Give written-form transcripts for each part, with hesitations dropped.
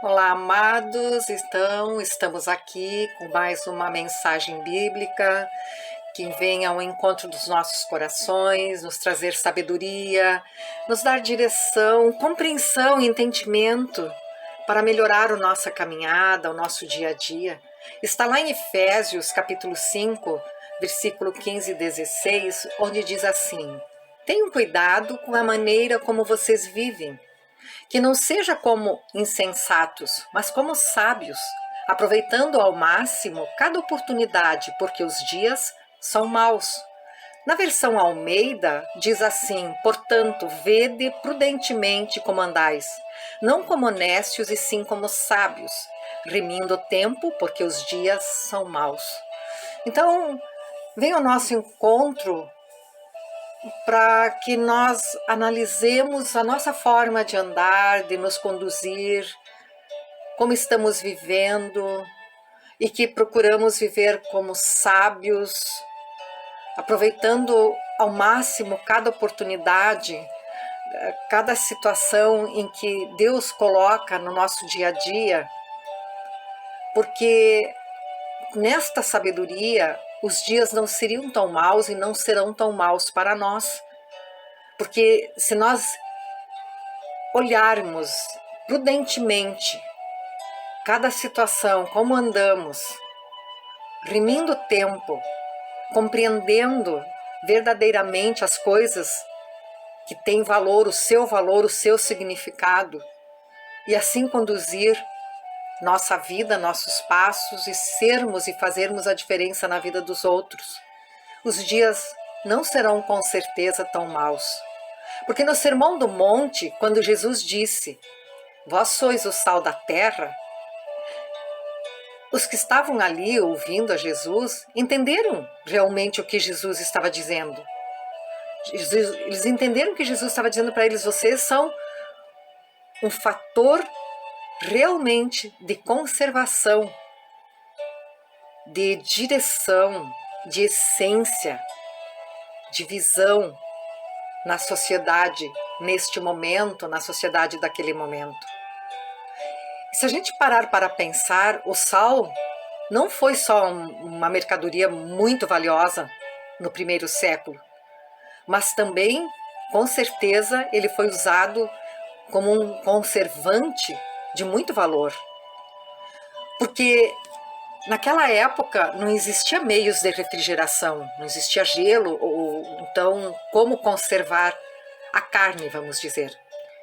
Olá, amados, estamos aqui com mais uma mensagem bíblica que vem ao encontro dos nossos corações, nos trazer sabedoria, nos dar direção, compreensão e entendimento para melhorar a nossa caminhada, o nosso dia a dia. Está lá em Efésios, capítulo 5, versículo 15 e 16, onde diz assim: Tenham cuidado com a maneira como vocês vivem, que não seja como insensatos, mas como sábios, aproveitando ao máximo cada oportunidade, porque os dias são maus. Na versão Almeida, diz assim: Portanto, vede prudentemente como andais, não como necios e sim como sábios, remindo o tempo, porque os dias são maus. Então, vem ao nosso encontro para que nós analisemos a nossa forma de andar, de nos conduzir, como estamos vivendo e que procuramos viver como sábios, aproveitando ao máximo cada oportunidade, cada situação em que Deus coloca no nosso dia a dia, porque nesta sabedoria os dias não seriam tão maus e não serão tão maus para nós. Porque se nós olharmos prudentemente cada situação, como andamos, remindo o tempo, compreendendo verdadeiramente as coisas que têm valor, o seu significado, e assim conduzir nossa vida, nossos passos e sermos e fazermos a diferença na vida dos outros, os dias não serão com certeza tão maus. Porque no Sermão do Monte, quando Jesus disse: Vós sois o sal da terra, os que estavam ali ouvindo a Jesus entenderam realmente o que Jesus estava dizendo. Eles entenderam que Jesus estava dizendo para eles: vocês são um fator realmente de conservação, de direção, de essência, de visão na sociedade, neste momento, na sociedade daquele momento. Se a gente parar para pensar, o sal não foi só uma mercadoria muito valiosa no primeiro século, mas também, com certeza, ele foi usado como um conservante de muito valor. Porque naquela época não existia meios de refrigeração, não existia gelo, ou então como conservar a carne, vamos dizer.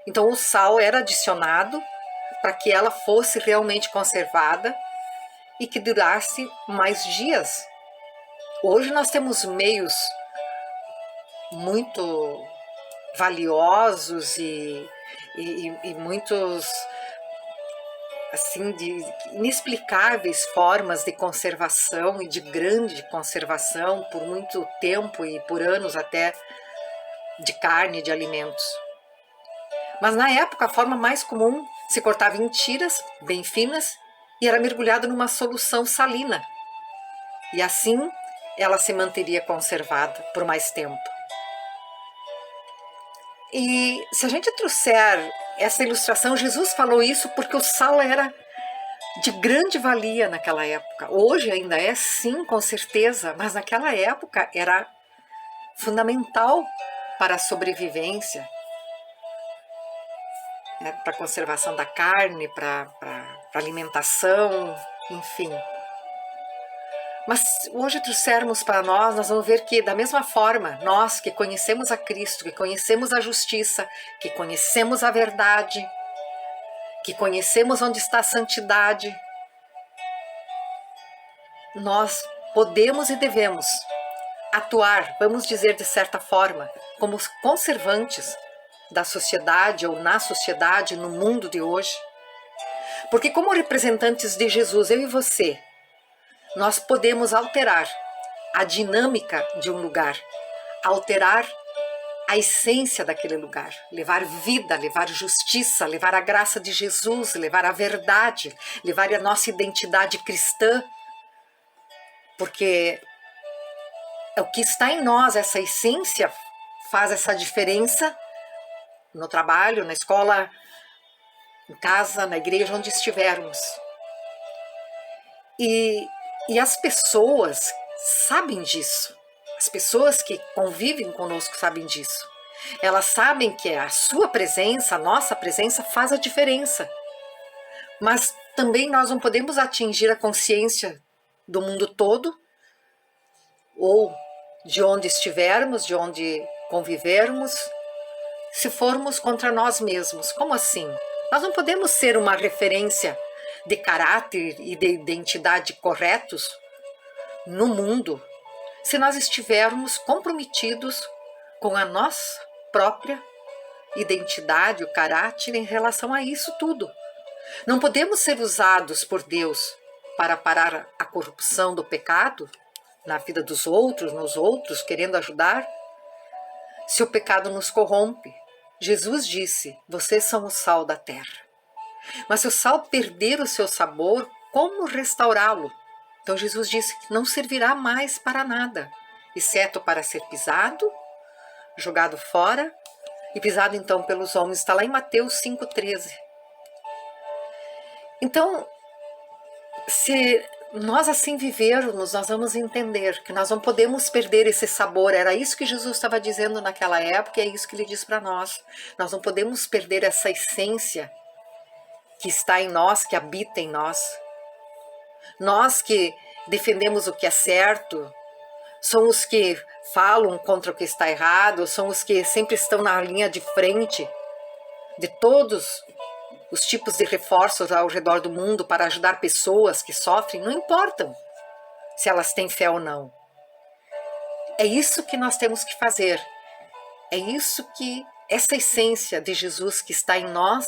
Então o sal era adicionado para que ela fosse realmente conservada e que durasse mais dias. Hoje nós temos meios muito valiosos e muitos assim de inexplicáveis formas de conservação e de grande conservação por muito tempo e por anos até de carne, de alimentos. Mas na época a forma mais comum se cortava em tiras bem finas e era mergulhado numa solução salina. E assim ela se manteria conservada por mais tempo. E se a gente trouxer essa ilustração, Jesus falou isso porque o sal era de grande valia naquela época. Hoje ainda é, sim, com certeza, mas naquela época era fundamental para a sobrevivência, né, para a conservação da carne, para a alimentação, enfim. Mas hoje trouxermos para nós vamos ver que da mesma forma, nós que conhecemos a Cristo, que conhecemos a justiça, que conhecemos a verdade, que conhecemos onde está a santidade, nós podemos e devemos atuar, vamos dizer de certa forma, como conservantes da sociedade ou na sociedade, no mundo de hoje. Porque como representantes de Jesus, eu e você, nós podemos alterar a dinâmica de um lugar, alterar a essência daquele lugar, levar vida, levar justiça, levar a graça de Jesus, levar a verdade, levar a nossa identidade cristã, porque é o que está em nós, essa essência faz essa diferença no trabalho, na escola, em casa, na igreja, onde estivermos. E as pessoas sabem disso. As pessoas que convivem conosco sabem disso. Elas sabem que a sua presença, a nossa presença faz a diferença. Mas também nós não podemos atingir a consciência do mundo todo, ou de onde estivermos, de onde convivermos, se formos contra nós mesmos. Como assim? Nós não podemos ser uma referência de caráter e de identidade corretos no mundo se nós estivermos comprometidos com a nossa própria identidade, o caráter em relação a isso tudo. Não podemos ser usados por Deus para parar a corrupção do pecado na vida dos outros, nos outros, querendo ajudar, se o pecado nos corrompe. Jesus disse: vocês são o sal da terra. Mas se o sal perder o seu sabor, como restaurá-lo? Então Jesus disse que não servirá mais para nada, exceto para ser pisado, jogado fora e pisado então pelos homens. Está lá em Mateus 5,13. Então, se nós assim vivermos, nós vamos entender que nós não podemos perder esse sabor. Era isso que Jesus estava dizendo naquela época e é isso que ele diz para nós. Nós não podemos perder essa essência que está em nós, que habita em nós. Nós que defendemos o que é certo, somos os que falam contra o que está errado, somos os que sempre estão na linha de frente de todos os tipos de reforços ao redor do mundo para ajudar pessoas que sofrem, não importam se elas têm fé ou não. É isso que nós temos que fazer. É isso que essa essência de Jesus que está em nós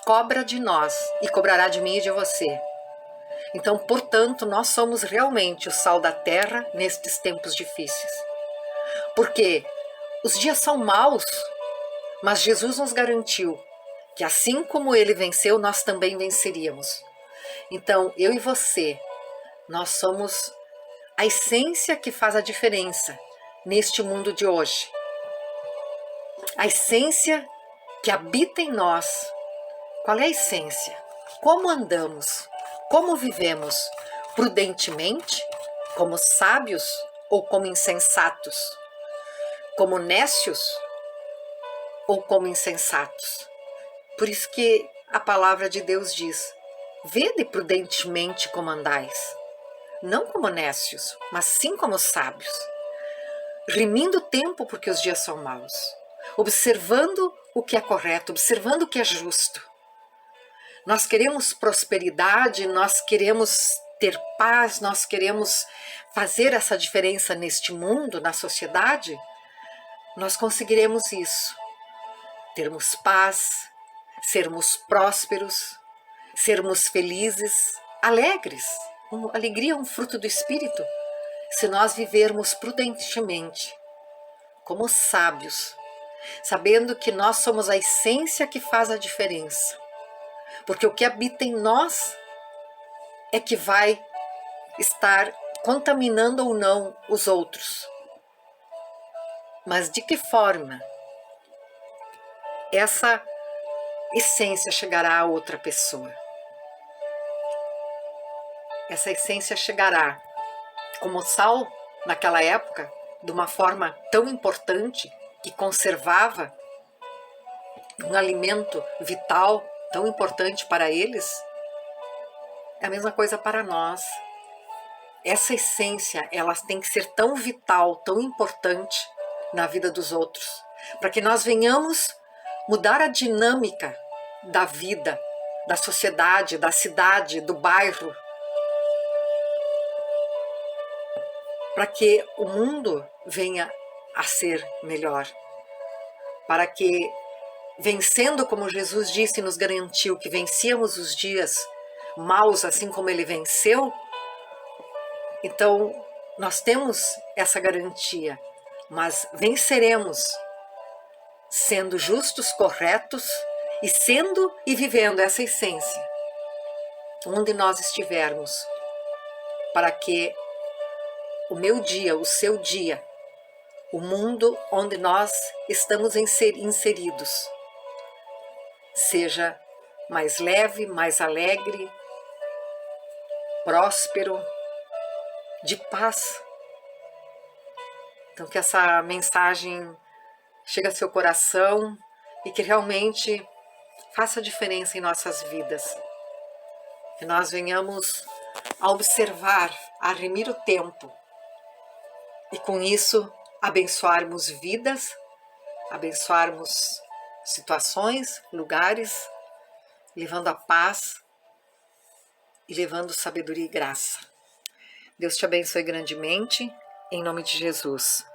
cobra de nós e cobrará de mim e de você. Então, portanto, nós somos realmente o sal da terra nestes tempos difíceis. Porque os dias são maus, mas Jesus nos garantiu que assim como ele venceu, nós também venceríamos. Então, eu e você, nós somos a essência que faz a diferença neste mundo de hoje. A essência que habita em nós. Qual é a essência? Como andamos? Como vivemos? Prudentemente? Como sábios ou como insensatos? Como nécios ou como insensatos? Por isso que a palavra de Deus diz: vede prudentemente como andais, não como nécios, mas sim como sábios, remindo o tempo porque os dias são maus, observando o que é correto, observando o que é justo. Nós queremos prosperidade, nós queremos ter paz, nós queremos fazer essa diferença neste mundo, na sociedade. Nós conseguiremos isso, termos paz, sermos prósperos, sermos felizes, alegres. Alegria é um fruto do Espírito. Se nós vivermos prudentemente, como sábios, sabendo que nós somos a essência que faz a diferença. Porque o que habita em nós é que vai estar contaminando ou não os outros. Mas de que forma essa essência chegará a outra pessoa? Essa essência chegará como sal naquela época, de uma forma tão importante que conservava um alimento vital tão importante para eles. É a mesma coisa para nós. Essa essência, ela tem que ser tão vital, tão importante na vida dos outros, para que nós venhamos mudar a dinâmica da vida, da sociedade, da cidade, do bairro, para que o mundo venha a ser melhor, para que, vencendo como Jesus disse e nos garantiu que vencíamos os dias maus assim como ele venceu, então nós temos essa garantia, mas venceremos sendo justos, corretos e sendo e vivendo essa essência onde nós estivermos, para que o meu dia, o seu dia, o mundo onde nós estamos inseridos seja mais leve, mais alegre, próspero, de paz. Então que essa mensagem chegue ao seu coração e que realmente faça diferença em nossas vidas. Que nós venhamos a observar, a remir o tempo e com isso abençoarmos vidas, abençoarmos situações, lugares, levando a paz e levando sabedoria e graça. Deus te abençoe grandemente, em nome de Jesus.